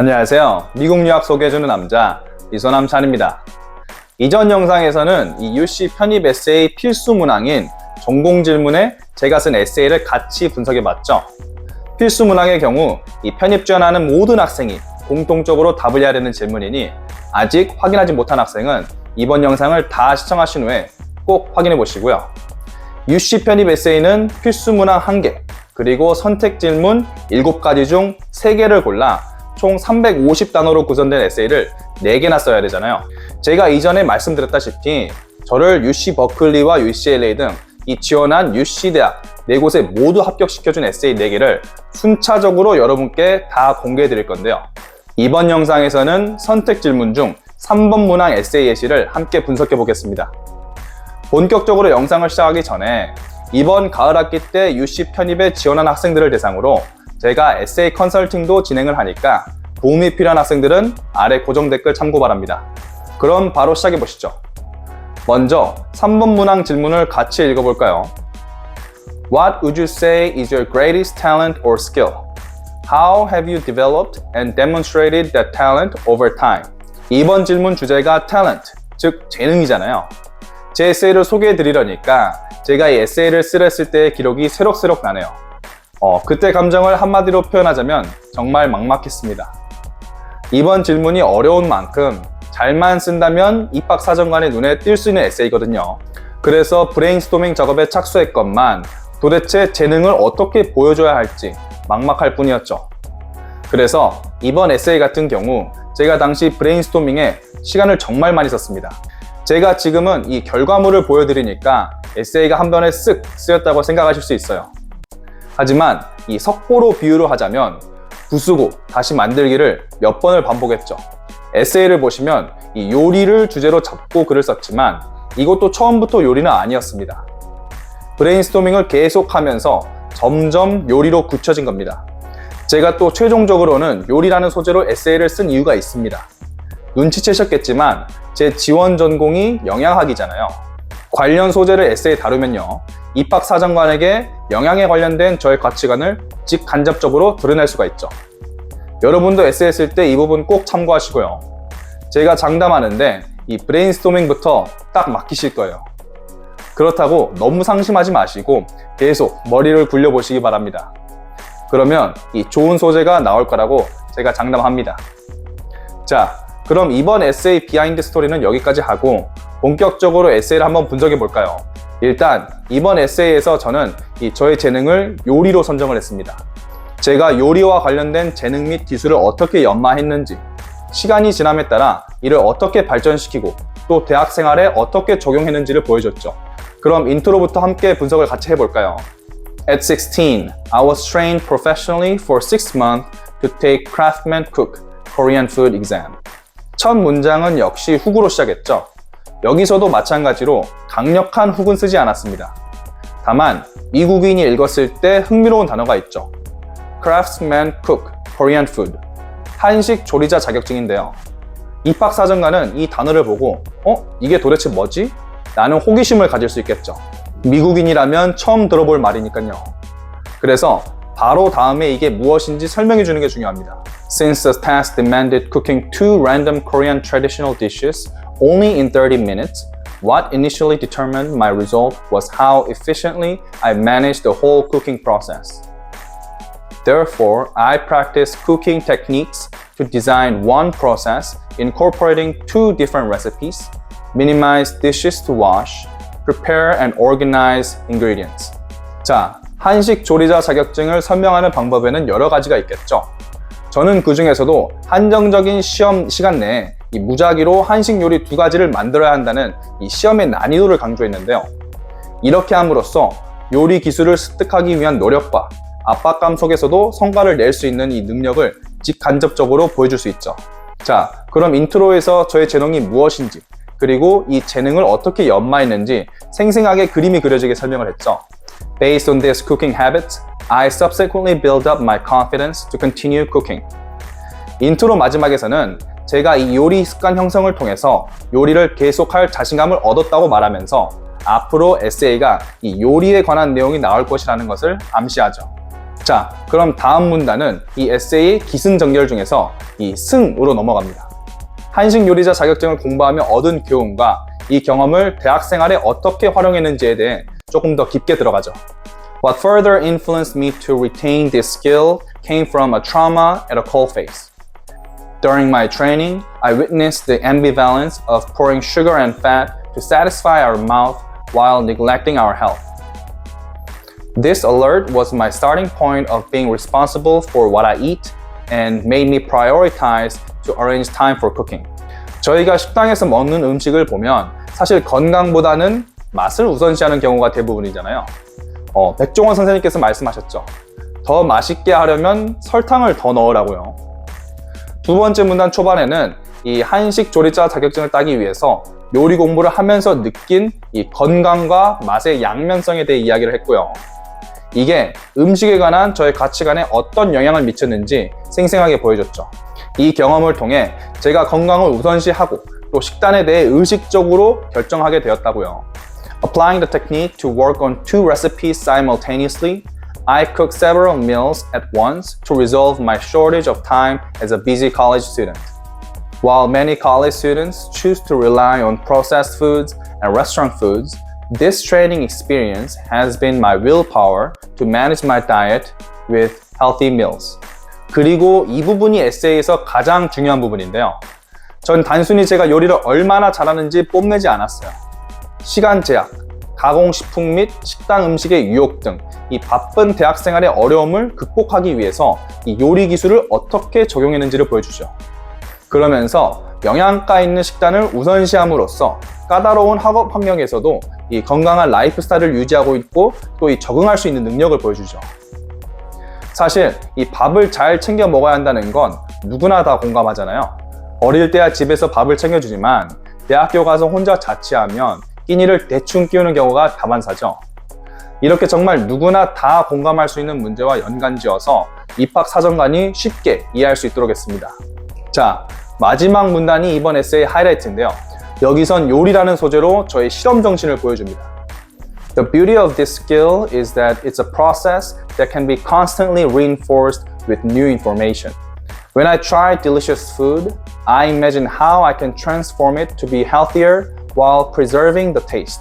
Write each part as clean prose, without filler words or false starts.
안녕하세요. 미국 유학 소개해주는 남자 이소남 찬입니다. 이전 영상에서는 이 UC 편입 에세이 필수 문항인 전공 질문에 제가 쓴 에세이를 같이 분석해봤죠. 필수 문항의 경우 이 편입 지원하는 모든 학생이 공통적으로 답을 해야 되는 질문이니 아직 확인하지 못한 학생은 이번 영상을 다 시청하신 후에 꼭 확인해 보시고요. UC 편입 에세이는 필수 문항 1개, 그리고 선택 질문 7가지 중 3개를 골라 총 350단어로 구성된 에세이를 4개나 써야 되잖아요. 제가 이전에 말씀드렸다시피 저를 UC 버클리와 UCLA 등 이 지원한 UC 대학 4곳에 모두 합격시켜준 에세이 4개를 순차적으로 여러분께 다 공개해 드릴 건데요. 이번 영상에서는 선택 질문 중 3번 문항 에세이 예시를 함께 분석해 보겠습니다. 본격적으로 영상을 시작하기 전에 이번 가을 학기 때 UC 편입에 지원한 학생들을 대상으로 제가 에세이 컨설팅도 진행을 하니까 도움이 필요한 학생들은 아래 고정 댓글 참고 바랍니다. 그럼 바로 시작해 보시죠. 먼저 3번 문항 질문을 같이 읽어볼까요? What would you say is your greatest talent or skill? How have you developed and demonstrated that talent over time? 이번 질문 주제가 talent, 즉 재능이잖아요. 제 에세이를 소개해 드리려니까 제가 이 에세이를 쓰랬을 때의 기록이 새록새록 나네요. 그때 감정을 한마디로 표현하자면 정말 막막했습니다. 이번 질문이 어려운 만큼 잘만 쓴다면 입학사정관의 눈에 띌 수 있는 에세이거든요. 그래서 브레인스토밍 작업에 착수했건만 도대체 재능을 어떻게 보여줘야 할지 막막할 뿐이었죠. 그래서 이번 에세이 같은 경우 제가 당시 브레인스토밍에 시간을 정말 많이 썼습니다. 제가 지금은 이 결과물을 보여드리니까 에세이가 한 번에 쓱 쓰였다고 생각하실 수 있어요. 하지만 이 석고로 비유를 하자면 부수고 다시 만들기를 몇 번을 반복했죠. 에세이를 보시면 이 요리를 주제로 잡고 글을 썼지만 이것도 처음부터 요리는 아니었습니다. 브레인스토밍을 계속하면서 점점 요리로 굳혀진 겁니다. 제가 또 최종적으로는 요리라는 소재로 에세이를 쓴 이유가 있습니다. 눈치채셨겠지만 제 지원 전공이 영양학이잖아요. 관련 소재를 에세이에 다루면요, 입학사정관에게 영양에 관련된 저의 가치관을 직간접적으로 드러낼 수가 있죠. 여러분도 에세이 쓸 때 이 부분 꼭 참고하시고요. 제가 장담하는데 이 브레인스토밍부터 딱 막히실 거예요. 그렇다고 너무 상심하지 마시고 계속 머리를 굴려보시기 바랍니다. 그러면 이 좋은 소재가 나올 거라고 제가 장담합니다. 자, 그럼 이번 에세이 비하인드 스토리는 여기까지 하고 본격적으로 에세이를 한번 분석해 볼까요? 일단 이번 에세이에서 저는 저의 재능을 요리로 선정을 했습니다. 제가 요리와 관련된 재능 및 기술을 어떻게 연마했는지, 시간이 지남에 따라 이를 어떻게 발전시키고 또 대학 생활에 어떻게 적용했는지를 보여줬죠. 그럼 인트로부터 함께 분석을 같이 해볼까요? At 16, I was trained professionally for 6 months to take Craftsman Cook Korean Food exam. 첫 문장은 역시 훅으로 시작했죠. 여기서도 마찬가지로 강력한 훅은 쓰지 않았습니다. 다만 미국인이 읽었을 때 흥미로운 단어가 있죠. Craftsman Cook Korean Food, 한식 조리자 자격증인데요. 입학사정관은 이 단어를 보고 이게 도대체 뭐지? 라는 호기심을 가질 수 있겠죠. 미국인이라면 처음 들어볼 말이니까요. 그래서 바로 다음에 이게 무엇인지 설명해 주는 게 중요합니다. Since the task demanded cooking 2 random Korean traditional dishes only in 30 minutes, what initially determined my result was how efficiently I managed the whole cooking process. Therefore, I practiced cooking techniques to design one process incorporating 2 different recipes, minimize dishes to wash, prepare and organize ingredients. 자, 한식 조리자 자격증을 설명하는 방법에는 여러 가지가 있겠죠. 저는 그 중에서도 한정적인 시험 시간 내에 이 무작위로 한식 요리 2가지를 만들어야 한다는 이 시험의 난이도를 강조했는데요. 이렇게 함으로써 요리 기술을 습득하기 위한 노력과 압박감 속에서도 성과를 낼 수 있는 이 능력을 직간접적으로 보여줄 수 있죠. 자, 그럼 인트로에서 저의 재능이 무엇인지, 그리고 이 재능을 어떻게 연마했는지 생생하게 그림이 그려지게 설명을 했죠. Based on these cooking habits, I subsequently built up my confidence to continue cooking. 인트로 마지막에서는 제가 이 요리 습관 형성을 통해서 요리를 계속할 자신감을 얻었다고 말하면서 앞으로 에세이가 이 요리에 관한 내용이 나올 것이라는 것을 암시하죠. 자, 그럼 다음 문단은 이 에세이 기승전결 중에서 이 승으로 넘어갑니다. 한식 요리자 자격증을 공부하며 얻은 교훈과 이 경험을 대학 생활에 어떻게 활용했는지에 대해 조금 더 깊게 들어가죠. What further influenced me to retain this skill came from a trauma at a coalface. During my training, I witnessed the ambivalence of pouring sugar and fat to satisfy our mouth while neglecting our health. This alert was my starting point of being responsible for what I eat and made me prioritize to arrange time for cooking. 저희가 식당에서 먹는 음식을 보면 사실 건강보다는 맛을 우선시하는 경우가 대부분이잖아요. 백종원 선생님께서 말씀하셨죠. 더 맛있게 하려면 설탕을 더 넣으라고요. 두 번째 문단 초반에는 이 한식 조리자 자격증을 따기 위해서 요리 공부를 하면서 느낀 이 건강과 맛의 양면성에 대해 이야기를 했고요. 이게 음식에 관한 저의 가치관에 어떤 영향을 미쳤는지 생생하게 보여줬죠. 이 경험을 통해 제가 건강을 우선시하고 또 식단에 대해 의식적으로 결정하게 되었다고요. Applying the technique to work on two recipes simultaneously, I cooked several meals at once to resolve my shortage of time as a busy college student. While many college students choose to rely on processed foods and restaurant foods, this training experience has been my willpower to manage my diet with healthy meals. 그리고 이 부분이 에세이에서 가장 중요한 부분인데요. 전 단순히 제가 요리를 얼마나 잘하는지 뽐내지 않았어요. 시간 제약, 가공식품 및 식당 음식의 유혹 등 이 바쁜 대학생활의 어려움을 극복하기 위해서 이 요리 기술을 어떻게 적용했는지를 보여주죠. 그러면서 영양가 있는 식단을 우선시함으로써 까다로운 학업 환경에서도 이 건강한 라이프 스타일을 유지하고 있고 또 이 적응할 수 있는 능력을 보여주죠. 사실 이 밥을 잘 챙겨 먹어야 한다는 건 누구나 다 공감하잖아요. 어릴 때야 집에서 밥을 챙겨주지만 대학교 가서 혼자 자취하면 끼니를 대충 끼우는 경우가 다반사죠. 이렇게 정말 누구나 다 공감할 수 있는 문제와 연관지어서 입학사정관이 쉽게 이해할 수 있도록 했습니다. 자, 마지막 문단이 이번 에세이의 하이라이트인데요. 여기선 요리라는 소재로 저의 실험 정신을 보여줍니다. The beauty of this skill is that it's a process that can be constantly reinforced with new information. When I try delicious food, I imagine how I can transform it to be healthier while preserving the taste.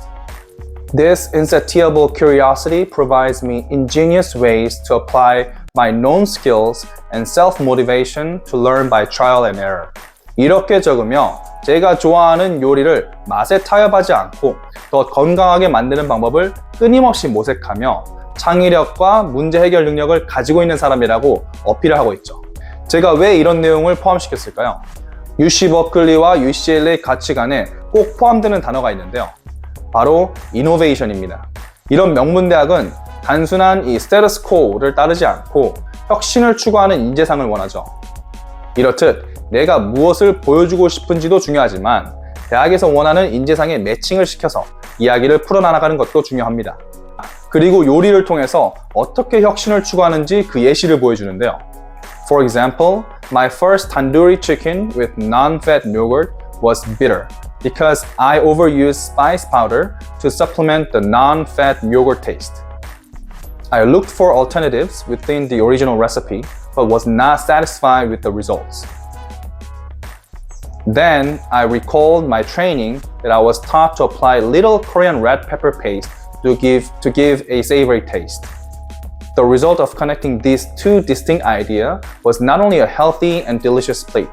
This insatiable curiosity provides me ingenious ways to apply my known skills and self-motivation to learn by trial and error. 이렇게 적으며 제가 좋아하는 요리를 맛에 타협하지 않고 더 건강하게 만드는 방법을 끊임없이 모색하며 창의력과 문제 해결 능력을 가지고 있는 사람이라고 어필을 하고 있죠. 제가 왜 이런 내용을 포함시켰을까요? UC 버클리와 UCLA 가치관에 꼭 포함되는 단어가 있는데요. 바로 이노베이션입니다. 이런 명문대학은 단순한 이 스테터스 코를 따르지 않고 혁신을 추구하는 인재상을 원하죠. 이렇듯 내가 무엇을 보여주고 싶은지도 중요하지만 대학에서 원하는 인재상에 매칭을 시켜서 이야기를 풀어나가는 것도 중요합니다. 그리고 요리를 통해서 어떻게 혁신을 추구하는지 그 예시를 보여주는데요. For example, my first tandoori chicken with non-fat yogurt was bitter because I overused spice powder to supplement the non-fat yogurt taste. I looked for alternatives within the original recipe but was not satisfied with the results. Then I recalled my training that I was taught to apply little Korean red pepper paste to give a savory taste. The result of connecting these two distinct ideas was not only a healthy and delicious plate.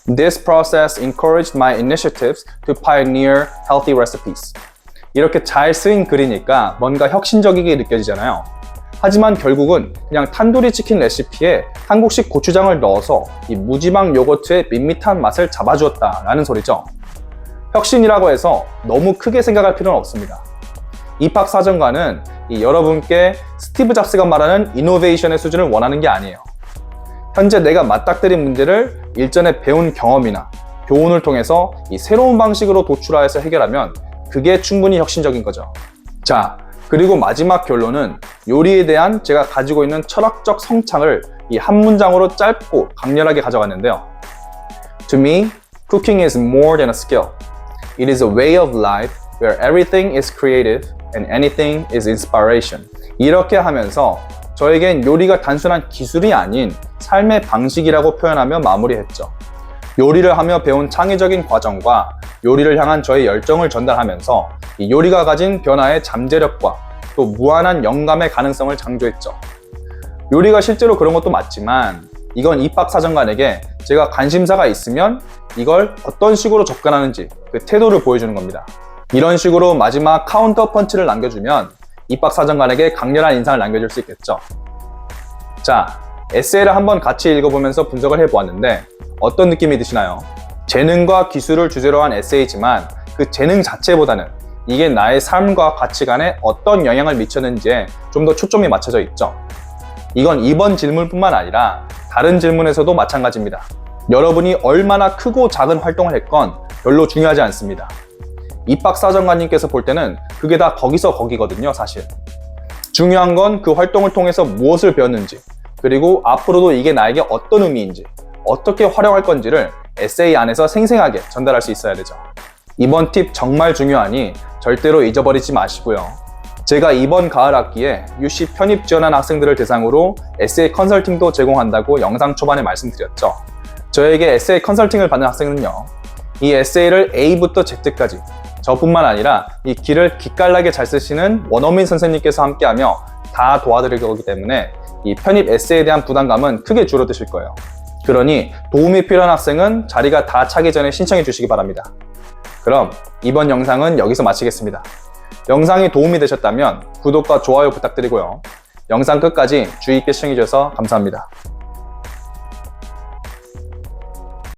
This process encouraged my initiatives to pioneer healthy recipes. 이렇게 잘 쓰인 글이니까 뭔가 혁신적이게 느껴지잖아요. 하지만 결국은 그냥 탄두리 치킨 레시피에 한국식 고추장을 넣어서 이 무지방 요거트의 밋밋한 맛을 잡아주었다라는 소리죠. 혁신이라고 해서 너무 크게 생각할 필요는 없습니다. 입학사정관은 여러분께 스티브 잡스가 말하는 이노베이션의 수준을 원하는 게 아니에요. 현재 내가 맞닥뜨린 문제를 일전에 배운 경험이나 교훈을 통해서 이 새로운 방식으로 도출하여서 해결하면 그게 충분히 혁신적인 거죠. 자, 그리고 마지막 결론은 요리에 대한 제가 가지고 있는 철학적 성창을 이 한 문장으로 짧고 강렬하게 가져갔는데요. To me, cooking is more than a skill. It is a way of life where everything is creative and anything is inspiration. 이렇게 하면서 저에겐 요리가 단순한 기술이 아닌 삶의 방식이라고 표현하며 마무리했죠. 요리를 하며 배운 창의적인 과정과 요리를 향한 저의 열정을 전달하면서 이 요리가 가진 변화의 잠재력과 또 무한한 영감의 가능성을 창조했죠. 요리가 실제로 그런 것도 맞지만 이건 입학사정관에게 제가 관심사가 있으면 이걸 어떤 식으로 접근하는지 그 태도를 보여주는 겁니다. 이런 식으로 마지막 카운터 펀치를 남겨주면 입학사정관에게 강렬한 인상을 남겨줄 수 있겠죠. 자, 에세이를 한번 같이 읽어보면서 분석을 해보았는데 어떤 느낌이 드시나요? 재능과 기술을 주제로 한 에세이지만 그 재능 자체보다는 이게 나의 삶과 가치관에 어떤 영향을 미쳤는지에 좀 더 초점이 맞춰져 있죠. 이건 이번 질문뿐만 아니라 다른 질문에서도 마찬가지입니다. 여러분이 얼마나 크고 작은 활동을 했건 별로 중요하지 않습니다. 입학사정관님께서 볼 때는 그게 다 거기서 거기거든요, 사실. 중요한 건 그 활동을 통해서 무엇을 배웠는지, 그리고 앞으로도 이게 나에게 어떤 의미인지, 어떻게 활용할 건지를 에세이 안에서 생생하게 전달할 수 있어야 되죠. 이번 팁 정말 중요하니 절대로 잊어버리지 마시고요. 제가 이번 가을 학기에 UC 편입 지원한 학생들을 대상으로 에세이 컨설팅도 제공한다고 영상 초반에 말씀드렸죠. 저에게 에세이 컨설팅을 받는 학생은요, 이 에세이를 A부터 Z까지 저뿐만 아니라 이 길을 기깔나게 잘 쓰시는 원어민 선생님께서 함께하며 다 도와드릴 거기 때문에 이 편입 에세이에 대한 부담감은 크게 줄어드실 거예요. 그러니 도움이 필요한 학생은 자리가 다 차기 전에 신청해 주시기 바랍니다. 그럼 이번 영상은 여기서 마치겠습니다. 영상이 도움이 되셨다면 구독과 좋아요 부탁드리고요. 영상 끝까지 주의 있게 시청해 주셔서 감사합니다.